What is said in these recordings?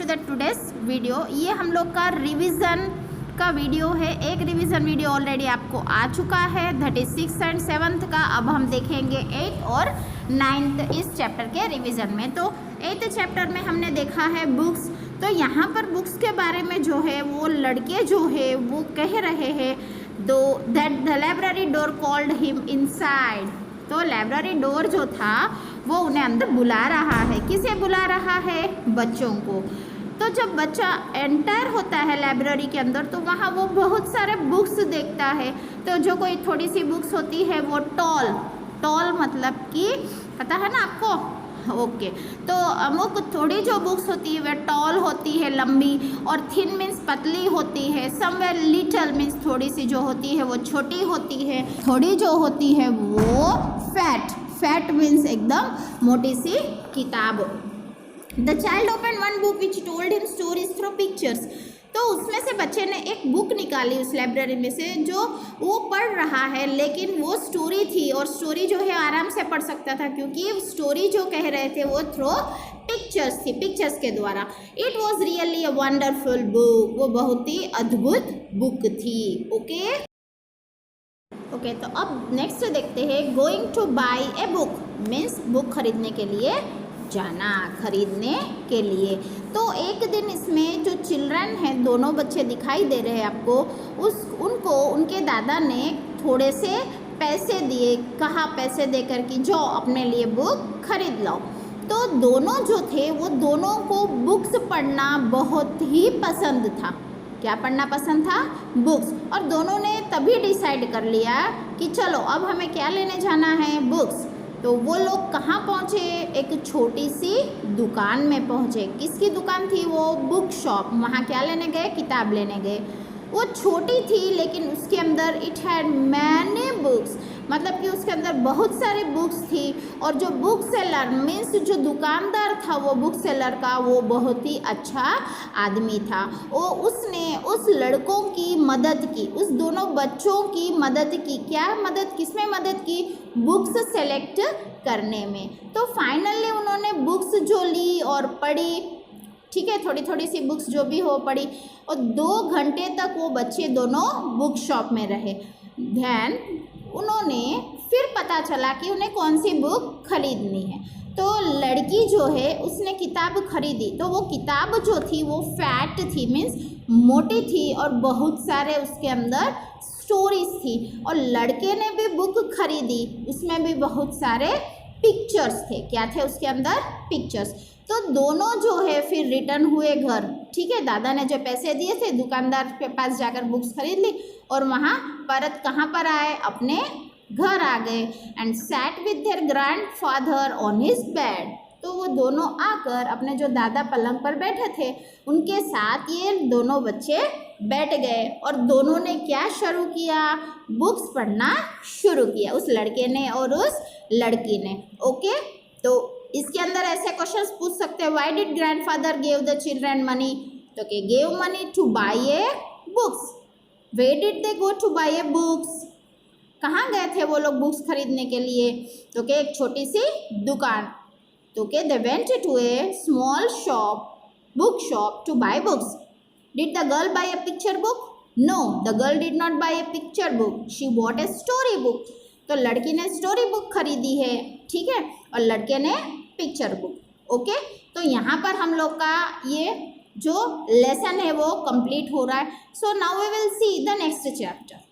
The today's video. ये हम लोग का रिवीजन का वीडियो है। एक रिवीजन वीडियो ऑलरेडी आपको आ चुका है, that is 6th and 7th का। अब हम देखेंगे 8th और 9th इस चैप्टर के रिवीजन में। तो 8th चैप्टर में हमने देखा है बुक्स। तो यहाँ पर बुक्स के बारे में जो है वो लड़के जो है वो कह रहे हैं दो that the library door called him inside. तो लाइब्रेरी डोर जो था वो उन्हें अंदर बुला रहा है। किसे बुला रहा है? बच्चों को। तो जब बच्चा एंटर होता है लाइब्रेरी के अंदर तो वहाँ वो बहुत सारे बुक्स देखता है। तो जो कोई थोड़ी सी बुक्स होती है वो टॉल मतलब कि पता है ना आपको? ओके। तो अमुक थोड़ी जो बुक्स होती है वह टॉल होती है, लंबी, और थिन मीन्स पतली होती है। समवेयर लिटल मीन्स थोड़ी सी जो होती है वो छोटी होती है। थोड़ी जो होती है वो फैट मीन्स एकदम मोटी सी किताब। The child open one book which told him stories through pictures. तो उसमें से बच्चे ने एक बुक निकाली उस लाइब्रेरी में से जो वो पढ़ रहा है, लेकिन वो स्टोरी थी और स्टोरी जो है आराम से पढ़ सकता था क्योंकि स्टोरी जो कह रहे थे वो थ्रू पिक्चर्स थी, पिक्चर्स के द्वारा। It was really a wonderful book. वो बहुत ही अद्भुत बुक थी। ओके, तो अब नेक्स्ट देखते हैं going to buy a book means book खरीदने के लिए जाना, खरीदने के लिए। तो एक दिन इसमें जो चिल्ड्रन हैं, दोनों बच्चे दिखाई दे रहे हैं आपको, उनको उनके दादा ने थोड़े से पैसे दिए। कहा पैसे देकर कि जो अपने लिए बुक खरीद लो। तो दोनों जो थे वो दोनों को बुक्स पढ़ना बहुत ही पसंद था। क्या पढ़ना पसंद था? बुक्स। और दोनों ने तभी डिसाइड कर लिया कि चलो अब हमें क्या लेने जाना है? बुक्स। तो वो लोग कहाँ पहुँचे? एक छोटी सी दुकान में पहुँचे। किसकी दुकान थी वो? Book shop. वहाँ क्या लेने गए? किताब लेने गए। वो छोटी थी लेकिन उसके अंदर इट हैड मैनी बुक्स, मतलब कि उसके अंदर बहुत सारी बुक्स थी। और जो बुक सेलर मीन्स जो दुकानदार था वो बुक सेलर का वो बहुत ही अच्छा आदमी था। वो उसने उस लड़कों की मदद की, उस दोनों बच्चों की मदद की। क्या मदद? किसमें मदद की? बुक्स सेलेक्ट करने में। तो फाइनली उन्होंने बुक्स जो ली और पढ़ी, ठीक है, थोड़ी थोड़ी सी बुक्स जो भी हो पढ़ी, और 2 घंटे तक वो बच्चे दोनों बुक शॉप में रहे। ध्यान, उन्होंने फिर पता चला कि उन्हें कौन सी बुक खरीदनी है। तो लड़की जो है उसने किताब खरीदी। तो वो किताब जो थी वो फैट थी मीन्स मोटी थी और बहुत सारे उसके अंदर स्टोरीज थी। और लड़के ने भी बुक खरीदी, उसमें भी बहुत सारे पिक्चर्स थे। क्या थे उसके अंदर? पिक्चर्स। तो दोनों जो है फिर रिटर्न हुए घर। ठीक है, दादा ने जो पैसे दिए थे दुकानदार के पास जाकर बुक्स खरीद ली और वहाँ परत कहाँ पर आए? अपने घर आ गए। And sat with their grandfather on his bed. तो वो दोनों आकर अपने जो दादा पलंग पर बैठे थे उनके साथ ये दोनों बच्चे बैठ गए और दोनों ने क्या शुरू किया? बुक्स पढ़ना शुरू किया, उस लड़के ने और उस लड़की ने। ओके, तो इसके अंदर ऐसे क्वेश्चंस पूछ सकते हैं, why did grandfather give the children money? तो के give money to buy a books. Where did they go to buy a books? कहाँ गए थे वो लोग बुक्स खरीदने के लिए? तो के एक छोटी सी दुकान। तो के they went to a small shop, book shop, to buy books. Did the girl buy a picture book? No, the girl did not buy a picture book, she bought a story book. तो लड़की ने story book खरीदी है, ठीक है, और लड़के ने पिक्चर बुक। ओके, तो यहाँ पर हम लोग का ये जो लेसन है वो कंप्लीट हो रहा है। So now we will see the next chapter.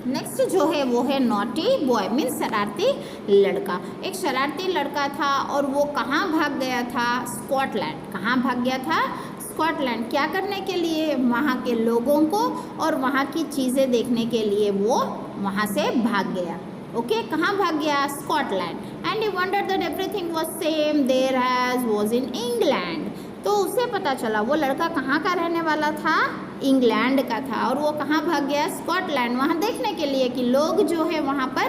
Next जो है वो है नॉटी बॉय मीन्स शरारती लड़का। एक शरारती लड़का था और वो कहाँ भाग गया था? स्कॉटलैंड। कहाँ भाग गया था? स्कॉटलैंड। क्या करने के लिए? वहाँ के लोगों को और वहाँ की चीज़ें देखने के लिए वो वहाँ से भाग गया। ओके, कहाँ भाग गया? Scotland. And he wondered that everything was same there as was in England. तो उसे पता चला वो लड़का कहाँ का रहने वाला था? इंग्लैंड का था। और वो कहाँ भाग गया? स्कॉटलैंड, वहाँ देखने के लिए कि लोग जो है वहाँ पर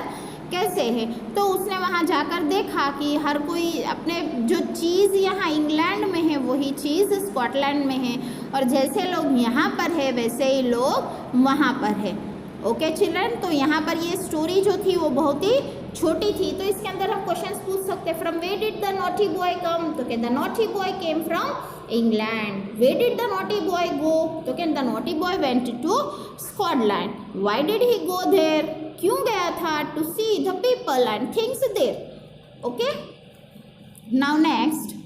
कैसे है। तो उसने वहाँ जाकर देखा कि हर कोई अपने जो चीज़ यहाँ इंग्लैंड में है वही चीज़ स्कॉटलैंड में है, और जैसे लोग यहाँ पर है वैसे ही लोग वहाँ पर है। ओके चिल्ड्रन, तो यहाँ पर ये स्टोरी जो थी वो बहुत ही छोटी थी, तो इसके अंदर हम क्वेश्चंस पूछ सकते हैं from where did the naughty boy come, तो क्या the naughty boy came from England. Where did the naughty boy go, तो क्या the naughty boy went to Scotland. Why did he go there, क्यों गया था, to see the people and things there. Okay, now next.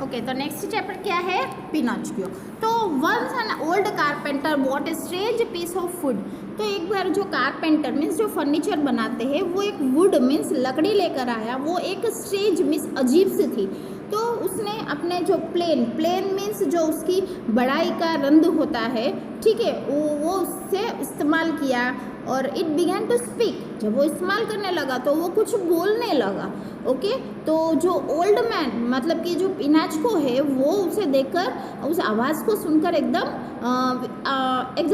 Okay, तो next chapter क्या है, Pinocchio. तो once an old carpenter bought a strange piece of wood. तो एक बार जो कारपेंटर मीन्स जो फर्नीचर बनाते हैं वो एक वुड मीन्स लकड़ी लेकर आया, वो एक स्ट्रेंज मीन्स अजीब सी थी. तो उसने अपने जो प्लेन मीन्स जो उसकी बड़ाई का रंध होता है, ठीक है, वो उससे इस्तेमाल किया और इट बिगैन टू स्पीक. जब वो इस्तेमाल करने लगा तो वो कुछ बोलने लगा. ओके, तो जो ओल्ड मैन मतलब कि जो पिनाचको है वो उसे देखकर उस आवाज़ को सुनकर एकदम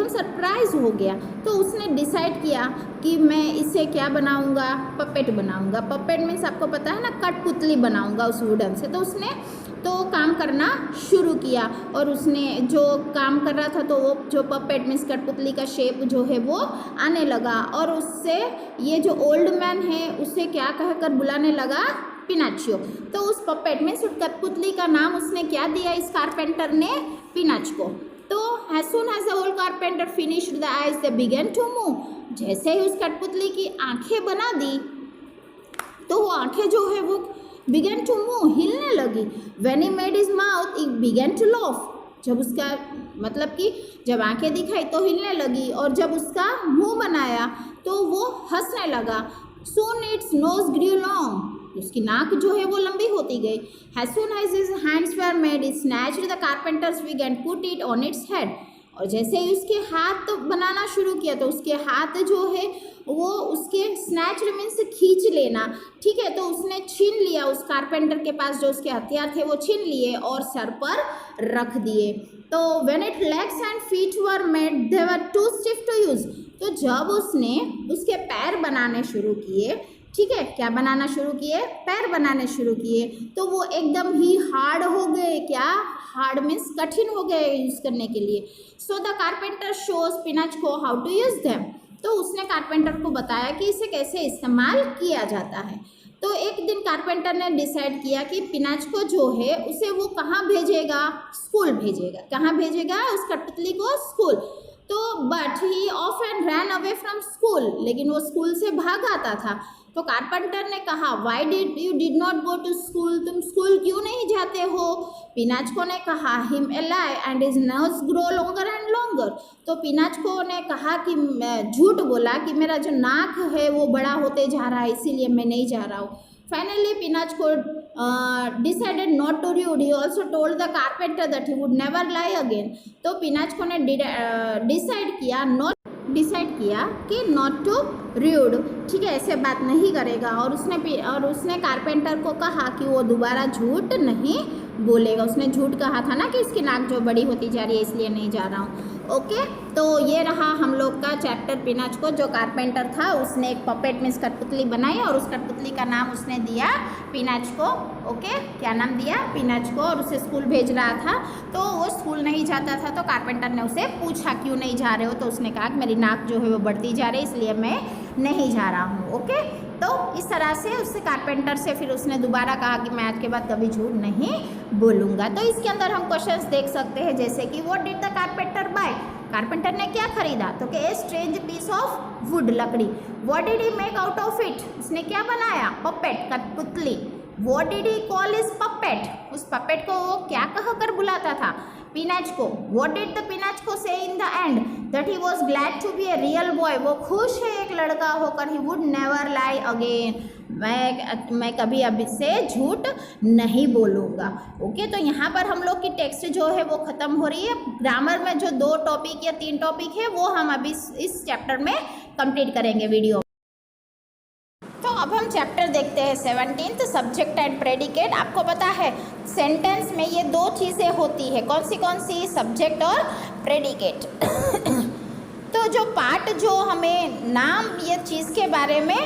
सरप्राइज हो गया. तो उसने डिसाइड किया कि मैं इससे क्या बनाऊंगा, पपेट बनाऊंगा. पपेट मीन्स आपको पता है ना, कठपुतली बनाऊंगा उस वुडन से. तो उसने तो काम करना शुरू किया और उसने जो काम कर रहा था तो वो जो पपेट मीन्स कठपुतली का शेप जो है वो आने लगा और उससे ये जो ओल्ड मैन है उसे क्या कहकर बुलाने लगा, पिनाचियो. तो उस पपेट मीन्स उस कठपुतली का नाम उसने क्या दिया इस कारपेंटर ने, पिनाचको. तो as soon as the old carpenter finished the eyes they began to move. जैसे ही उस कठपुतली की आंखें बना दी तो वो आंखें जो है वो began to move, हिलने लगी. When he made his mouth, he began to laugh. जब उसका मतलब कि जब आंखें दिखाई तो हिलने लगी और जब उसका मुंह बनाया तो वो हंसने लगा. Soon its nose grew long. उसकी नाक जो है वो लंबी होती गई. As soon as his hands were made, he snatched the carpenter's wig and put it on its head. और जैसे ही उसके हाथ बनाना शुरू किया तो उसके हाथ जो है वो उसके स्नैच मीन्स खींच लेना, ठीक है. तो उसने छीन लिया, उस कारपेंटर के पास जो उसके हथियार थे वो छीन लिए और सर पर रख दिए. तो when its legs and feet were made, they were too stiff to use. तो जब उसने उसके पैर बनाने शुरू किए, ठीक है, क्या बनाना शुरू किए, पैर बनाने शुरू किए, तो वो एकदम ही हार्ड हो गए. क्या हार्ड मीन्स कठिन हो गए यूज़ करने के लिए. So the carpenter shows Pinocchio how to use them. तो उसने कारपेंटर को बताया कि इसे कैसे इस्तेमाल किया जाता है. तो एक दिन कारपेंटर ने डिसाइड किया कि पिनाचको जो है उसे वो कहाँ भेजेगा, स्कूल भेजेगा. कहाँ भेजेगा उस कठपुतली को, स्कूल. तो but he often ran away from school, लेकिन वो स्कूल से भाग आता था. तो कारपेंटर ने कहा why did not go to school, तुम स्कूल क्यों नहीं जाते हो. पिनाचको ने कहा him a lie and his nose grow longer and longer. तो पिनाचको ने कहा कि झूठ बोला कि मेरा जो नाक है वो बड़ा होते जा रहा है इसीलिए मैं नहीं जा रहा हूँ. Finally Pinocchio decided not to rude. He also told the carpenter that he would never lie again. तो पिनाचको ने डिसाइड किया कि नॉट टू र्यूड, ठीक है, ऐसे बात नहीं करेगा. और उसने कारपेंटर को कहा कि वो दोबारा झूठ नहीं बोलेगा. उसने झूठ कहा था ना कि उसकी नाक जो बड़ी होती जा रही है इसलिए नहीं जा रहा हूँ. ओके, तो ये रहा हम लोग का चैप्टर पिनाचको. जो कारपेंटर था उसने एक पपेट मीन्स कठपुतली बनाई और उस कठपुतली का नाम उसने दिया पिनाचको. ओके, क्या नाम दिया, पिनाचको. और उसे स्कूल भेज रहा था तो वो स्कूल नहीं जाता था. तो कारपेंटर ने उसे पूछा क्यों नहीं जा रहे हो, तो उसने कहा कि मेरी नाक जो है वो बढ़ती जा रही है इसलिए मैं नहीं जा रहा हूँ. ओके, तो इस तरह से उससे कारपेंटर से फिर उसने दोबारा कहा कि मैं आज के बाद कभी झूठ नहीं बोलूँगा. तो इसके अंदर हम क्वेश्चंस देख सकते हैं जैसे कि what did the carpenter buy. Carpenter ने क्या खरीदा, तो कि a strange piece of wood, लकड़ी. What did he make out of it, उसने क्या बनाया, पपेट, कठपुतली. What did he call his puppet, उस पपेट को वो क्या कहकर बुलाता था, Pinocchio. What did the Pinocchio say in the end, that he was glad to be a real boy. वो खुश है एक लड़का होकर. ही वुड नेवर लाई अगेन, मैं कभी अभी से झूठ नहीं बोलूँगा. ओके, तो यहाँ पर हम लोग की टेक्स्ट जो है वो ख़त्म हो रही है. ग्रामर में जो 2 टॉपिक या 3 टॉपिक है वो हम अभी इस चैप्टर में कंप्लीट करेंगे वीडियो. तो अब हम चैप्टर देखते हैं 17th, सब्जेक्ट एंड प्रेडिकेट. आपको पता है सेंटेंस में ये 2 चीज़ें होती है, कौन सी, सब्जेक्ट और प्रेडिकेट. तो जो पार्ट जो हमें नाम ये चीज़ के बारे में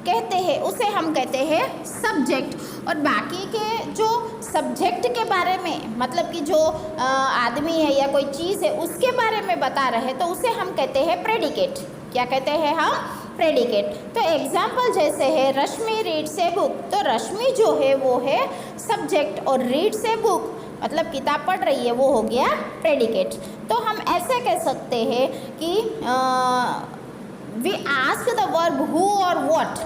कहते हैं उसे हम कहते हैं सब्जेक्ट. और बाकी के जो सब्जेक्ट के बारे में मतलब कि जो आदमी है या कोई चीज़ है उसके बारे में बता रहे तो उसे हम कहते हैं प्रेडिकेट. क्या कहते हैं हम, प्रेडिकेट। तो एग्जाम्पल जैसे है रश्मि रीड्स ए बुक, तो रश्मि जो है वो है सब्जेक्ट और रीड्स ए बुक मतलब किताब पढ़ रही है वो हो गया प्रेडिकेट। तो हम ऐसे कह सकते हैं कि we ask the verb who और व्हाट,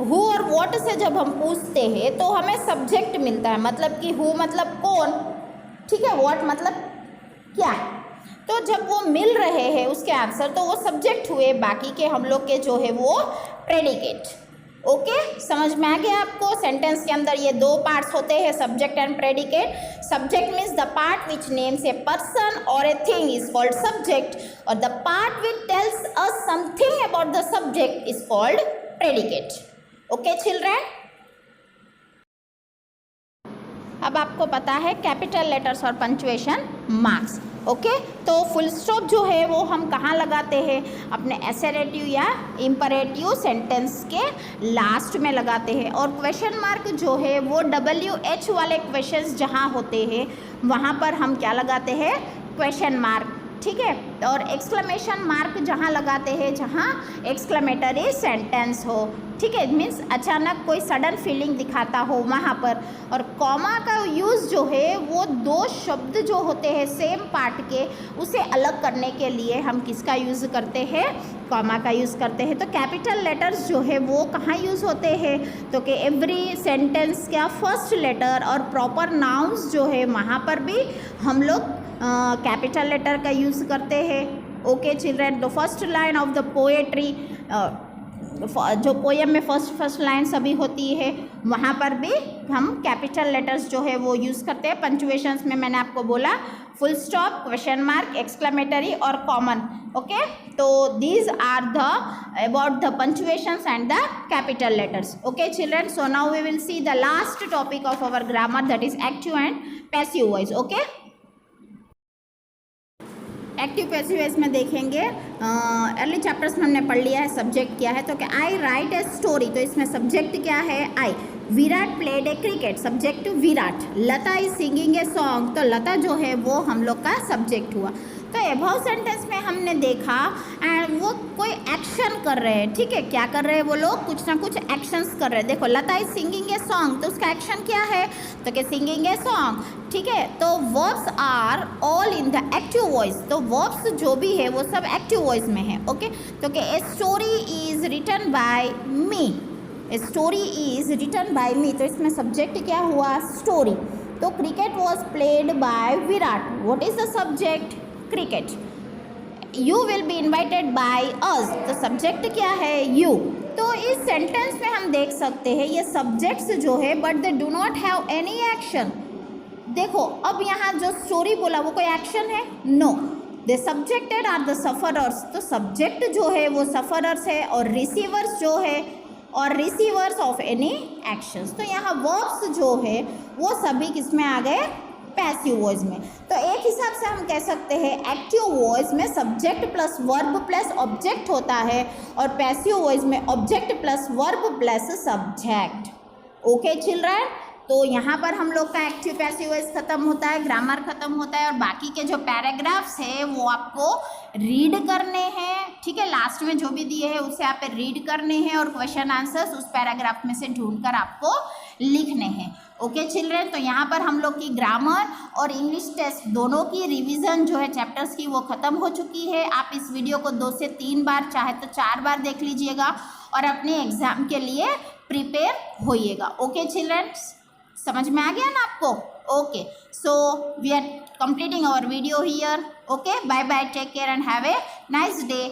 हु और व्हाट से जब हम पूछते हैं तो हमें सब्जेक्ट मिलता है, मतलब कि हु मतलब कौन, ठीक है, व्हाट मतलब क्या। तो जब वो मिल रहे हैं उसके आंसर तो वो सब्जेक्ट हुए, बाकी के हम लोग के जो है वो प्रेडिकेट। ओके, समझ में आ गया आपको। सेंटेंस के अंदर ये दो पार्ट्स होते हैं, subject and predicate. Subject means the part which names a person और a thing is called subject, और the part which tells us something about the subject is called predicate. Okay children, अब आपको पता है capital letters और punctuation marks. Okay, तो full stop जो है वो हम कहाँ लगाते हैं, अपने एसेरेटिव या इम्परेटिव सेंटेंस के लास्ट में लगाते हैं, और क्वेश्चन मार्क जो है वो WH वाले क्वेश्चंस जहाँ होते हैं वहाँ पर हम क्या लगाते हैं, क्वेश्चन मार्क, ठीक है। और एक्सक्लेमेशन मार्क जहाँ लगाते हैं जहाँ एक्सक्लेमेटरी सेंटेंस हो, ठीक है, मीन्स अचानक कोई सडन फीलिंग दिखाता हो वहाँ पर। और कॉमा का यूज़ जो है वो दो शब्द जो होते हैं सेम पार्ट के, उसे अलग करने के लिए हम किसका यूज़ करते हैं, कॉमा का यूज़ करते हैं। तो कैपिटल लेटर्स जो है वो कहाँ यूज़ होते हैं, तो कि एवरी सेंटेंस का फर्स्ट लेटर और प्रॉपर नाउन्स जो है वहाँ पर भी हम लोग कैपिटल लेटर का यूज़ करते हैं। Okay children, the first line of the poetry, जो पोएम में फर्स्ट लाइन सभी होती है वहाँ पर भी हम कैपिटल लेटर्स जो है वो यूज़ करते हैं। पंक्चुएशंस में मैंने आपको बोला full stop, question mark, exclamatory और कॉमन। ओके, तो these are the about the punctuations and the capital letters. Okay children, so now we will see the last topic of our grammar, that is active and passive voice. Okay, active passive voice में देखेंगे, early chapters में हमने पढ़ लिया है subject क्या है, तो कि आई राइट ए स्टोरी, तो इसमें सब्जेक्ट क्या है, I. Virat played a cricket, subject Virat. Lata is singing a song, तो लता जो है वो हम लोग का सब्जेक्ट हुआ। तो एबव सेंटेंस में हमने देखा एंड वो कोई एक्शन कर रहे हैं, ठीक है, क्या कर रहे हैं वो लोग, कुछ ना कुछ एक्शंस कर रहे हैं। देखो लता इज सिंगिंग ए सॉन्ग, तो उसका एक्शन क्या है, तो कि सिंगिंग ए सॉन्ग, ठीक है। तो verbs are all in the active voice, तो वर्ब्स जो भी है वो सब एक्टिव वॉइस में है। ओके, तो कि a story is written by me, a story is written by me, तो इसमें सब्जेक्ट क्या हुआ, स्टोरी। तो cricket was played by Virat, what is the subject, cricket. You will be invited by us, तो सब्जेक्ट क्या है, यू। तो इस सेंटेंस में हम देख सकते हैं ये सब्जेक्ट्स जो है but they do not have any action. देखो अब यहाँ जो स्टोरी बोला वो कोई एक्शन है, no. The subjected are the sufferers, तो सब्जेक्ट जो है वो सफरर्स है और रिसीवर्स जो है और रिसीवर्स ऑफ एनी एक्शंस। तो यहाँ वर्ब्स जो है वो सभी किस में आ गए, पैसिव वॉइस में। तो एक हिसाब से हम कह सकते हैं एक्टिव वॉइस में subject plus verb plus object होता है और पैसिव वॉइस में object plus verb plus subject. Okay children, तो यहाँ पर हम लोग का एक्टिव पैसिव वॉइस खत्म होता है, ग्रामर खत्म होता है, और बाकी के जो पैराग्राफ्स है वो आपको रीड करने हैं, ठीक है। लास्ट में जो भी दिए हैं उसे आप रीड करने हैं और क्वेश्चन आंसर्स उस पैराग्राफ में से ढूंढकर आपको लिखने हैं। ओके चिल्ड्रन, तो यहाँ पर हम लोग की ग्रामर और इंग्लिश टेस्ट दोनों की रिवीजन जो है चैप्टर्स की वो ख़त्म हो चुकी है। आप इस वीडियो को 2 से 3 बार चाहे तो 4 बार देख लीजिएगा और अपने एग्ज़ाम के लिए प्रिपेयर होइएगा। ओके चिल्ड्रन, समझ में आ गया ना आपको। Okay, so we are completing our video here. Okay, bye bye, take care and have a nice day.